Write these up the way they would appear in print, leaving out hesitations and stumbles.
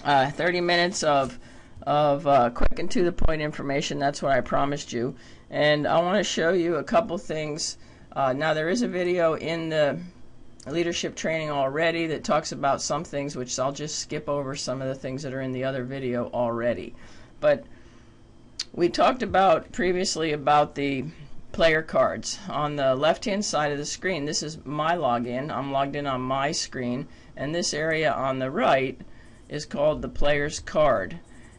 30 minutes of quick and to the point information. That's what I promised you. And I want to show you a couple things. Now there is a video in the leadership training already that talks about some things, which I'll just skip over some of the things that are in the other video already. But we talked about previously about the player cards. On the left hand side of the screen, this is my login. I'm logged in on my screen, and this area on the right is called the player's card,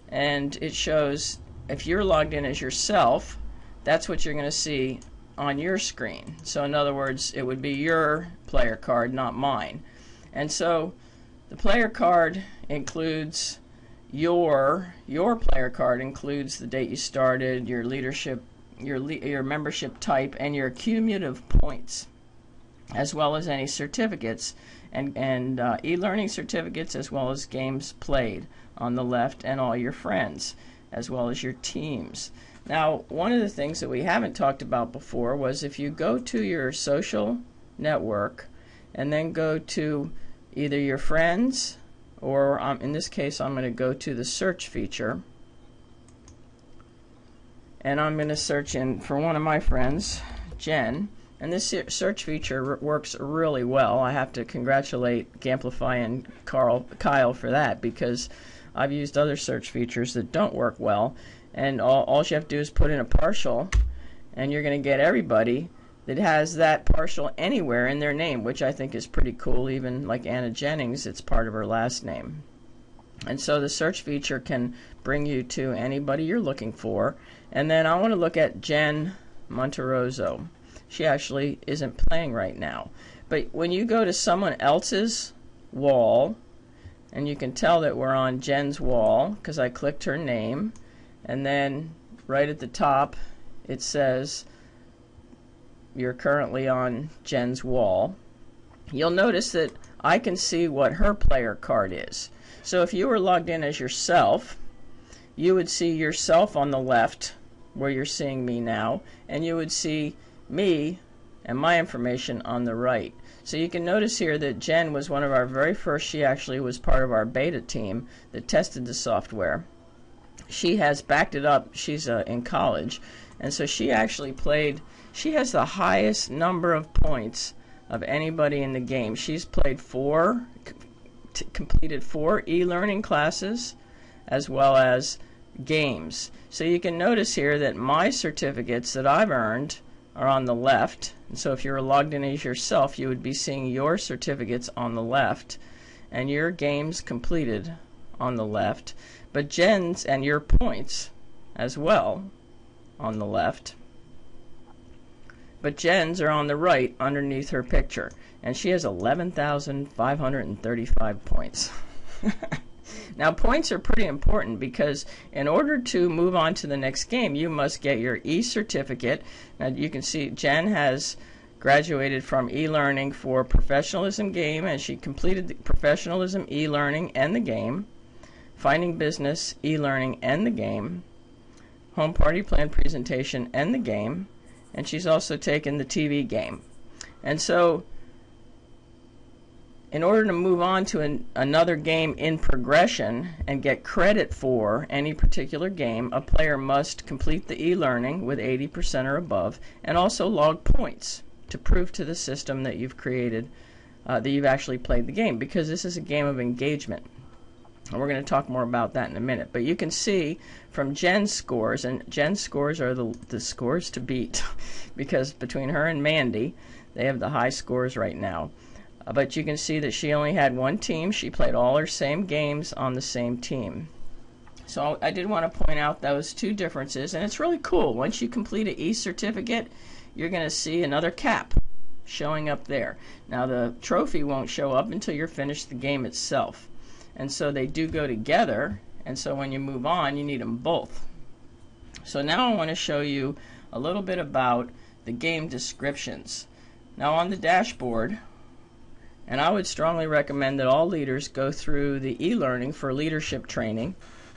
and it shows if you're logged in as yourself, that's what you're going to see on your screen. So in other words, it would be your player card, not mine. And so the player card includes your player card includes the date you started, your leadership, your membership type, and your cumulative points, as well as any certificates and e-learning certificates, as well as games played on the left, and all your friends, as well as your teams. Now, one of the things that we haven't talked about before was if you go to your social network and then go to either your friends, or in this case I'm going to go to the search feature, and I'm going to search in for one of my friends, Jen. And this search feature works really well. I have to congratulate Gamplify and Kyle for that, because I've used other search features that don't work well, and all you have to do is put in a partial, and you're going to get everybody that has that partial anywhere in their name, which I think is pretty cool. Even like Anna Jennings, it's part of her last name. And so the search feature can bring you to anybody you're looking for. And then I want to look at Jen Monterozzo. She actually isn't playing right now. But when you go to someone else's wall, and you can tell that we're on Jen's wall because I clicked her name, and then right at the top it says you're currently on Jen's wall. You'll notice that I can see what her player card is. So if you were logged in as yourself, you would see yourself on the left where you're seeing me now, and you would see me and my information on the right. So you can notice here that Jen was one of our very first. She actually was part of our beta team that tested the software. She has backed it up. She's in college, and so she actually played. She has the highest number of points of anybody in the game. She's played completed 4 e-learning classes as well as games. So you can notice here that my certificates that I've earned are on the left. And so if you were logged in as yourself, you would be seeing your certificates on the left and your games completed on the left, but Jen's and your points as well on the left. But Jen's are on the right underneath her picture, and she has 11,535 points. Now, points are pretty important because in order to move on to the next game, you must get your e-certificate. Now, you can see Jen has graduated from e-learning for professionalism game, and she completed the professionalism e-learning and the game, finding business e-learning and the game, home party plan presentation and the game, and she's also taken the TV game. And so in order to move on to another game in progression and get credit for any particular game, a player must complete the e-learning with 80% or above, and also log points to prove to the system that you've created, that you've actually played the game, because this is a game of engagement. And we're going to talk more about that in a minute. But you can see from Jen's scores, and Jen's scores are the scores to beat, because between her and Mandy, they have the high scores right now. But you can see that she only had one team. She played all her same games on the same team. So I did want to point out those two differences, and it's really cool. Once you complete an e-certificate, you're going to see another cap showing up there. Now the trophy won't show up until you're finished the game itself. And so they do go together, and so when you move on, you need them both. So now I want to show you a little bit about the game descriptions. Now on the dashboard, and I would strongly recommend that all leaders go through the e-learning for leadership training.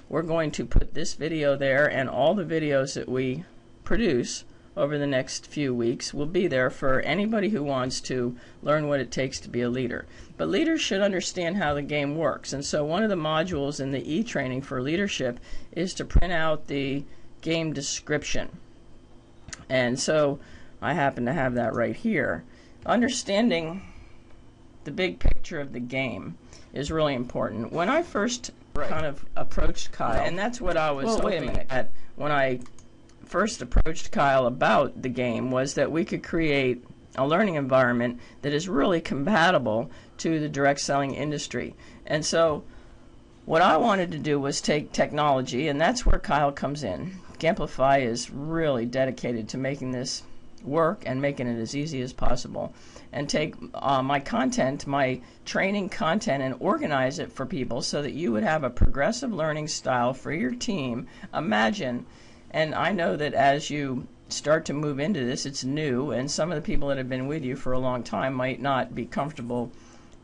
We're going to put this video there and all the videos that we produce over the next few weeks will be there for anybody who wants to learn what it takes to be a leader. But leaders should understand how the game works. And so one of the modules in the e-training for leadership is to print out the game description. And so I happen to have that right here. Understanding the big picture of the game is really important. When I first kind of approached Kyle, and that's what I was hoping at when I first approached Kyle about the game, was that we could create a learning environment that is really compatible to the direct selling industry. And so what I wanted to do was take technology, and that's where Kyle comes in. Gamplify is really dedicated to making this work and making it as easy as possible, and take my content, my training content, and organize it for people so that you would have a progressive learning style for your team. Imagine, and I know that as you start to move into this, it's new, and some of the people that have been with you for a long time might not be comfortable,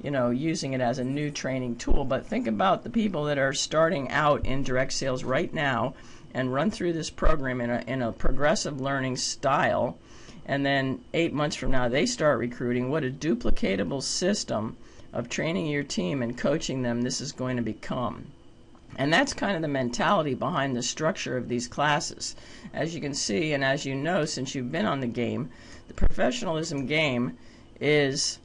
you know, using it as a new training tool. But think about the people that are starting out in direct sales right now and run through this program in a progressive learning style, and then 8 months from now they start recruiting. What a duplicatable system of training your team and coaching them this is going to become. And that's kind of the mentality behind the structure of these classes. As you can see, and as you know since you've been on the game, the professionalism game is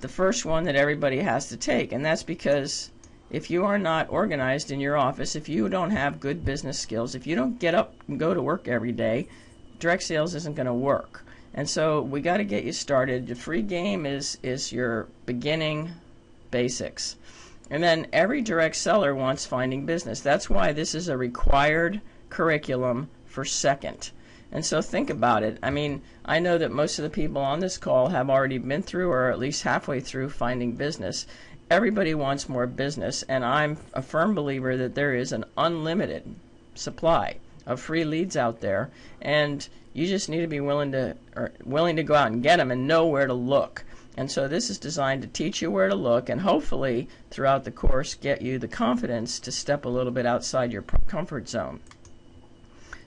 the first one that everybody has to take. And that's because if you are not organized in your office, if you don't have good business skills, if you don't get up and go to work every day, direct sales isn't going to work. And so we got to get you started. The free game is your beginning basics. And then every direct seller wants finding business. That's why this is a required curriculum for second. And so think about it. I mean, I know that most of the people on this call have already been through, or at least halfway through, finding business. Everybody wants more business, and I'm a firm believer that there is an unlimited supply of free leads out there, and you just need to be willing to go out and get them and know where to look. And so this is designed to teach you where to look, and hopefully throughout the course get you the confidence to step a little bit outside your comfort zone.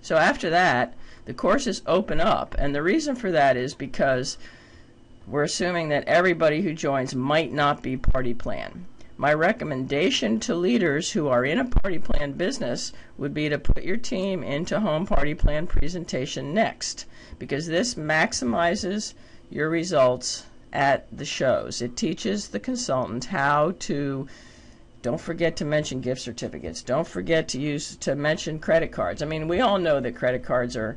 So after that, the courses open up, and the reason for that is because we're assuming that everybody who joins might not be party plan. My recommendation to leaders who are in a party plan business would be to put your team into home party plan presentation next, because this maximizes your results at the shows. It teaches the consultant how to, don't forget to mention gift certificates, don't forget to mention credit cards. I mean, we all know that credit cards are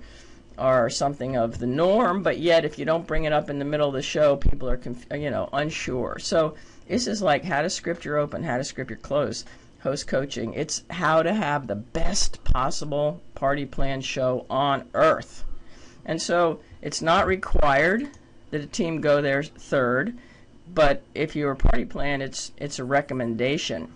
something of the norm, but yet if you don't bring it up in the middle of the show, people are unsure. So this is like how to script your open, how to script your close, host coaching. It's how to have the best possible party plan show on earth. And so it's not required that a team go there third, but if you're a party plan, it's a recommendation.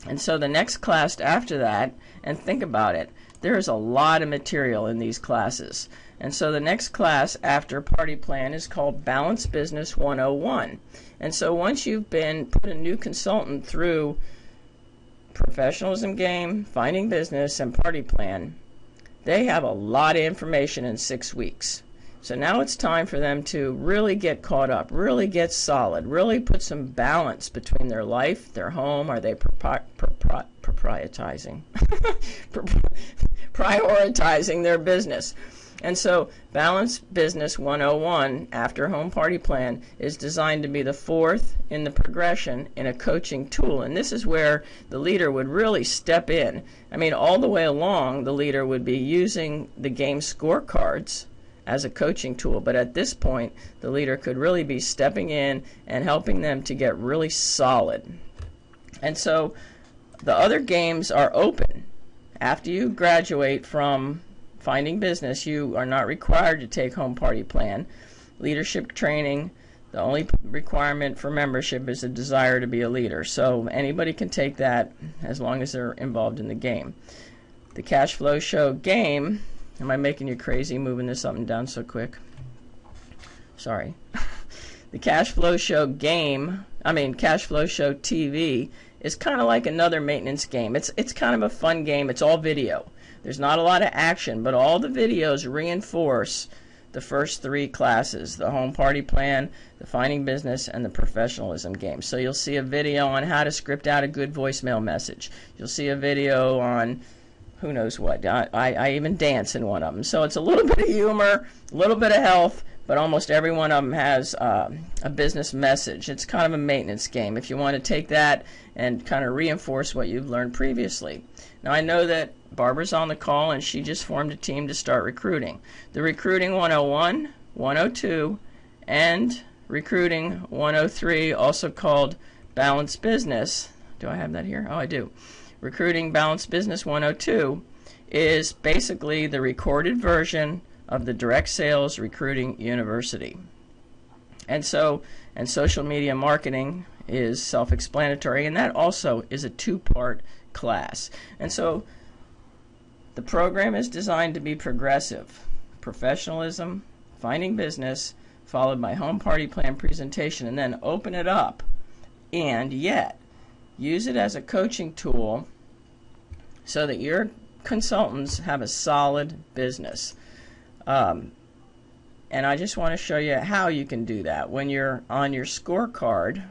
And so the next class after that, and think about it, there is a lot of material in these classes. And so the next class after party plan is called Balance Business 101. And so once you've put a new consultant through professionalism game, finding business, and party plan, they have a lot of information in 6 weeks. So now it's time for them to really get caught up, really get solid, really put some balance between their life, their home. Are they prioritizing their business? And so Balance Business 101 after Home Party Plan is designed to be the fourth in the progression in a coaching tool. And this is where the leader would really step in. I mean, all the way along, the leader would be using the game scorecards as a coaching tool, but at this point the leader could really be stepping in and helping them to get really solid. And so the other games are open. After you graduate from finding business, you are not required to take home party plan. Leadership training, the only requirement for membership is a desire to be a leader, so anybody can take that as long as they're involved in the game. The CashFlowShow Game, am I making you crazy moving this up and down so quick? Sorry. The CashFlowShow TV is kind of like another maintenance game. It's kind of a fun game. It's all video. There's not a lot of action, but all the videos reinforce the first 3 classes: the home party plan, the finding business, and the professionalism game. So you'll see a video on how to script out a good voicemail message. You'll see a video on who knows what. I even dance in one of them. So it's a little bit of humor, a little bit of health, but almost every one of them has a business message. It's kind of a maintenance game if you want to take that and kind of reinforce what you've learned previously. Now, I know that Barbara's on the call, and she just formed a team to start recruiting. The Recruiting 101, 102, and Recruiting 103, also called Balanced Business. Do I have that here? Oh, I do. Recruiting Balanced Business 102 is basically the recorded version of the Direct Sales Recruiting University. And social media marketing is self-explanatory, and that also is a 2-part class. And so the program is designed to be progressive: professionalism, finding business, followed by home party plan presentation, and then open it up, and yet use it as a coaching tool so that your consultants have a solid business. And I just want to show you how you can do that. When you're on your scorecard,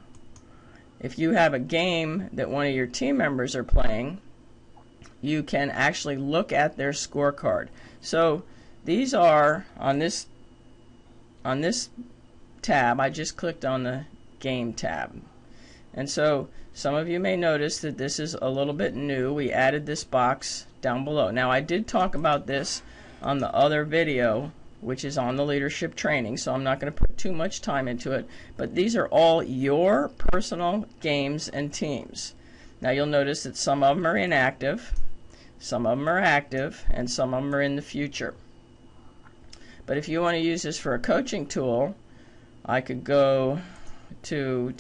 if you have a game that one of your team members are playing, you can actually look at their scorecard. So these are on this tab. I just clicked on the game tab. And so some of you may notice that this is a little bit new. We added this box down below. Now, I did talk about this on the other video, which is on the leadership training, so I'm not going to put too much time into it, but these are all your personal games and teams. Now, you'll notice that some of them are inactive, some of them are active, and some of them are in the future. But if you want to use this for a coaching tool, I could go to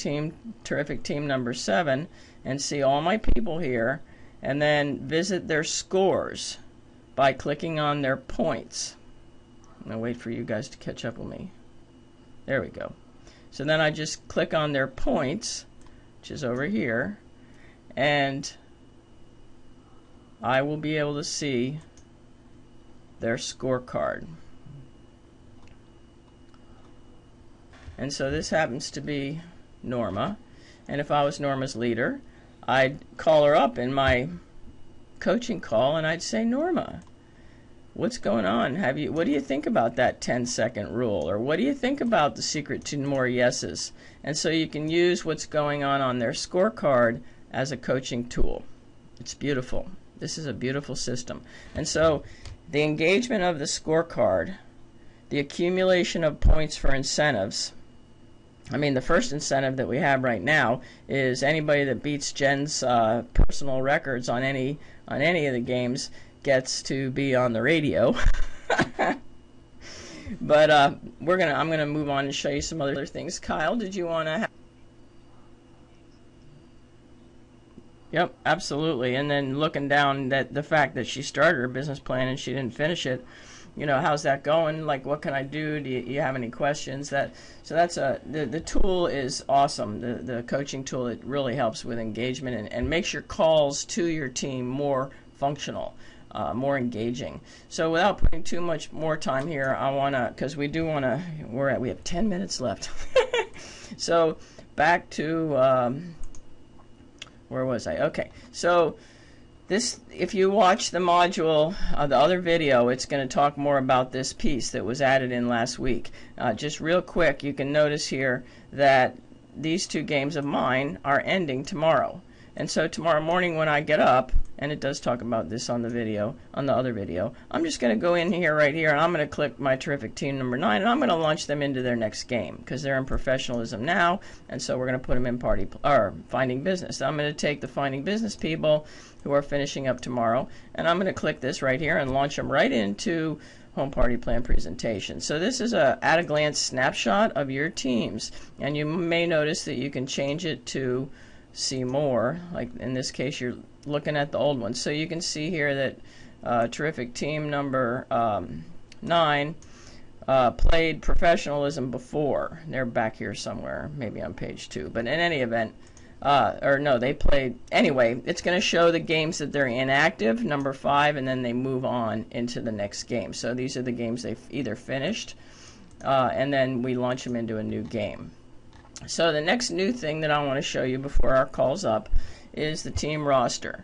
Terrific Team number 7 and see all my people here, and then visit their scores by clicking on their points. I'm going to wait for you guys to catch up with me. There we go. So then I just click on their points, which is over here, and I will be able to see their scorecard. And so this happens to be Norma, and if I was Norma's leader, I'd call her up in my coaching call and I'd say, Norma, what's going on? What do you think about that 10-second rule? Or what do you think about the secret to more yeses? And so you can use what's going on their scorecard as a coaching tool. It's beautiful. This is a beautiful system. And so the engagement of the scorecard, the accumulation of points for incentives. I mean, the first incentive that we have right now is anybody that beats Jen's personal records on any of the games gets to be on the radio. But I'm gonna move on and show you some other things. Kyle, did you want to? Yep, absolutely. And then looking down at the fact that she started her business plan and she didn't finish it. You know, how's that going? Like, what can I do? Do you have any questions? The tool is awesome. The coaching tool, it really helps with engagement and makes your calls to your team more functional, more engaging. So without putting too much more time here, because we have 10 minutes left. So back to where was I? Okay, so if you watch the module, the other video, it's going to talk more about this piece that was added in last week. Just real quick, you can notice here that these 2 games of mine are ending tomorrow. And so tomorrow morning when I get up, and it does talk about this on the video, on the other video, I'm just going to go in here, right here, and I'm going to click my Terrific Team number 9, and I'm going to launch them into their next game, because they're in professionalism now, and so we're going to put them in finding business. I'm going to take the finding business people who are finishing up tomorrow, and I'm going to click this right here and launch them right into home party plan presentation. So this is a at-a-glance snapshot of your teams, and you may notice that you can change it to see more. Like in this case, you're looking at the old one, so you can see here that Terrific Team number 9 played professionalism before. They're back here somewhere, maybe on page 2, but in any event, or no, they played, anyway, it's going to show the games that they're inactive, number 5, and then they move on into the next game. So these are the games they've either finished, and then we launch them into a new game. So the next new thing that I want to show you before our call's up is the team roster.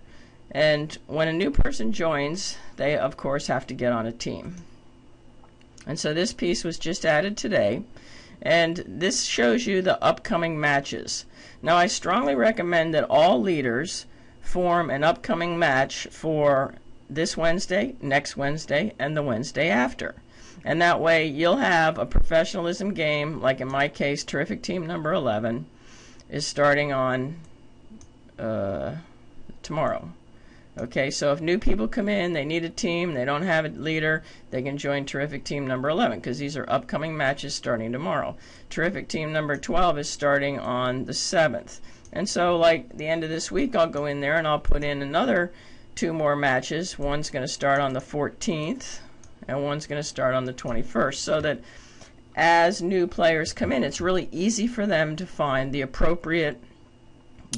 And when a new person joins, they of course have to get on a team. And so this piece was just added today, and this shows you the upcoming matches. Now I strongly recommend that all leaders form an upcoming match for this Wednesday, next Wednesday, and the Wednesday after. And that way you'll have a professionalism game, like in my case, Terrific Team number 11 is starting on tomorrow. Okay, so if new people come in, they need a team, they don't have a leader, they can join Terrific Team number 11, because these are upcoming matches starting tomorrow. Terrific Team number 12 is starting on the 7th. And so, like, the end of this week, I'll go in there and I'll put in another 2 more matches. One's going to start on the 14th, and one's going to start on the 21st, so that as new players come in, it's really easy for them to find the appropriate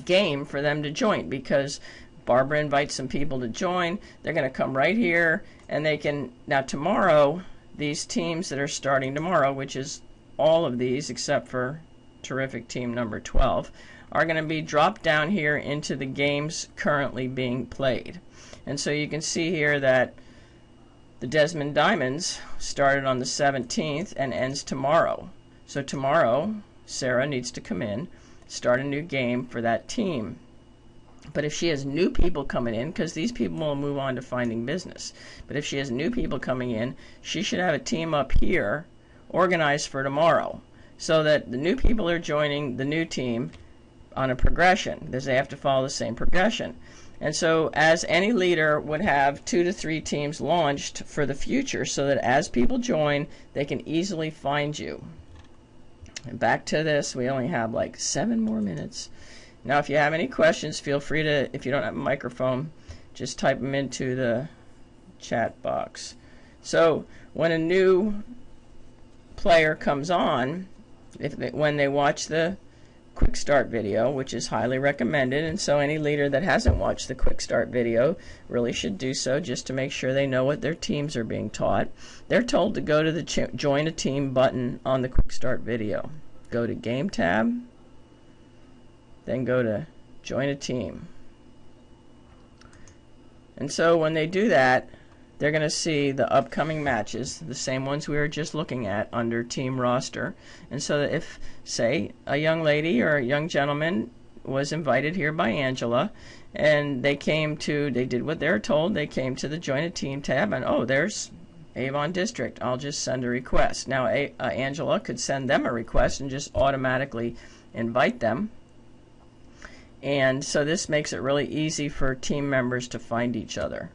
game for them to join, because Barbara invites some people to join. They're going to come right here, and they can, now tomorrow, these teams that are starting tomorrow, which is all of these except for Terrific Team number 12, are going to be dropped down here into the games currently being played. And so you can see here that the Desmond Diamonds started on the 17th and ends tomorrow. So tomorrow, Sarah needs to come in, start a new game for that team. But if she has new people coming in, because these people will move on to finding business, but if she has new people coming in, she should have a team up here organized for tomorrow, so that the new people are joining the new team on a progression, because they have to follow the same progression. And so as any leader would have 2 to 3 teams launched for the future, so that as people join, they can easily find you. And back to this, we only have like 7 more minutes. Now, if you have any questions, feel free to, if you don't have a microphone, just type them into the chat box. So when a new player comes on, when they watch the quick start video, which is highly recommended, and so any leader that hasn't watched the quick start video really should do so, just to make sure they know what their teams are being taught. They're told to go to the join a team button on the quick start video. Go to game tab, then go to join a team. And so when they do that, they're going to see the upcoming matches, the same ones we were just looking at under team roster. And so that if, say, a young lady or a young gentleman was invited here by Angela, and they did what they were told, they came to the join a team tab, and oh, there's Avon District, I'll just send a request. Now Angela could send them a request and just automatically invite them. And so this makes it really easy for team members to find each other.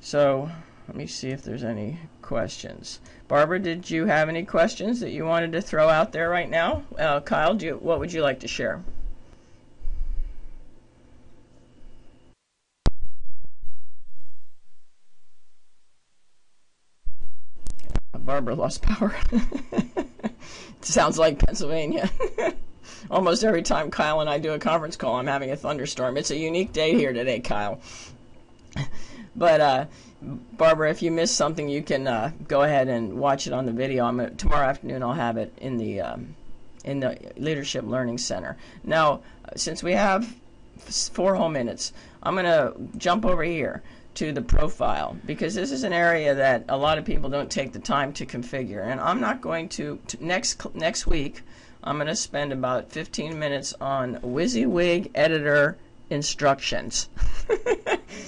So let me see if there's any questions. Barbara, did you have any questions that you wanted to throw out there right now? Kyle, what would you like to share? Barbara lost power. Sounds like Pennsylvania. Almost every time Kyle and I do a conference call, I'm having a thunderstorm. It's a unique day here today, Kyle. But Barbara, if you missed something, you can go ahead and watch it on the video. Tomorrow afternoon, I'll have it in the Leadership Learning Center. Now, since we have 4 whole minutes, I'm going to jump over here to the profile, because this is an area that a lot of people don't take the time to configure. And I'm not going to next week, I'm going to spend about 15 minutes on WYSIWYG editor instructions.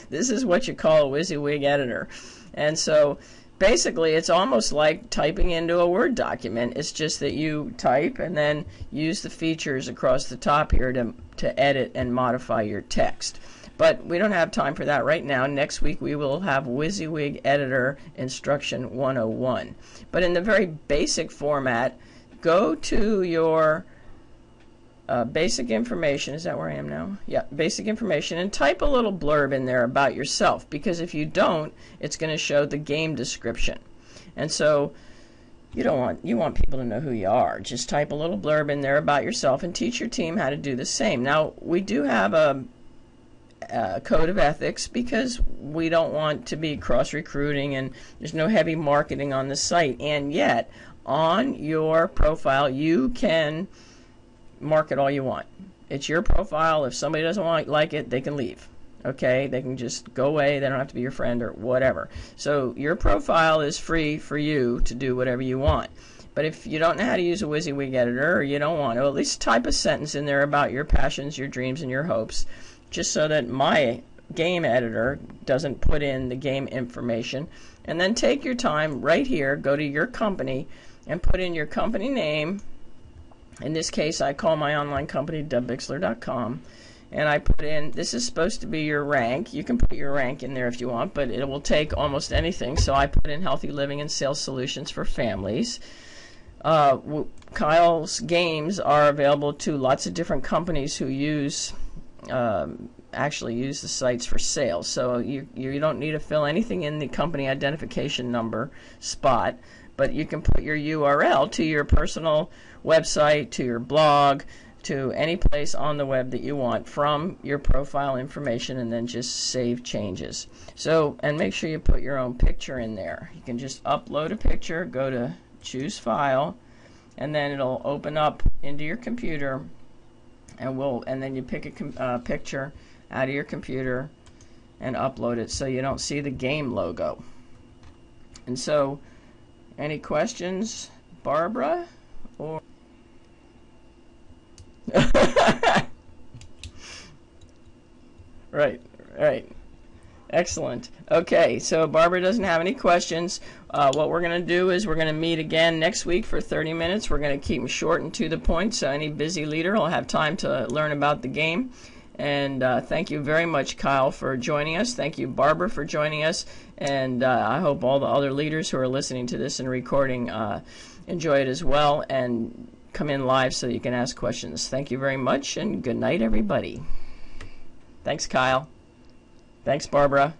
This is what you call a WYSIWYG editor. And so basically it's almost like typing into a Word document. It's just that you type and then use the features across the top here to edit and modify your text. But we don't have time for that right now. Next week we will have WYSIWYG editor instruction 101. But in the very basic format, go to your basic information. Is that where I am now? Yeah, basic information, and type a little blurb in there about yourself, because if you don't, it's going to show the game description. And so you want people to know who you are. Just type a little blurb in there about yourself and teach your team how to do the same. Now, we do have a code of ethics because we don't want to be cross-recruiting, and there's no heavy marketing on the site. And yet, on your profile, you can market all you want. It's your profile. If somebody doesn't like it, they can leave. Okay, they can just go away. They don't have to be your friend or whatever. So your profile is free for you to do whatever you want. But if you don't know how to use a WYSIWYG editor, or you don't want to, at least type a sentence in there about your passions, your dreams, and your hopes, just so that my game editor doesn't put in the game information. And then take your time right here, go to your company, and put in your company name. In this case, I call my online company DebBixler.com. And I put in, this is supposed to be your rank. You can put your rank in there if you want, but it will take almost anything. So I put in healthy living and sales solutions for families. Kyle's games are available to lots of different companies who actually use the sites for sales. So you don't need to fill anything in the company identification number spot, but you can put your URL to your personal website, to your blog, to any place on the web that you want from your profile information, and then just save changes. So, and make sure you put your own picture in there. You can just upload a picture, go to choose file, and then it'll open up into your computer, and then you pick a picture out of your computer and upload it so you don't see the game logo. And so, any questions, Barbara? Or Right. Excellent. Okay, so Barbara doesn't have any questions. What we're going to do is we're going to meet again next week for 30 minutes. We're going to keep them short and to the point, so any busy leader will have time to learn about the game. And thank you very much, Kyle, for joining us. Thank you, Barbara, for joining us. And I hope all the other leaders who are listening to this and recording enjoy it as well, and come in live so that you can ask questions. Thank you very much, and good night, everybody. Thanks, Kyle. Thanks, Barbara.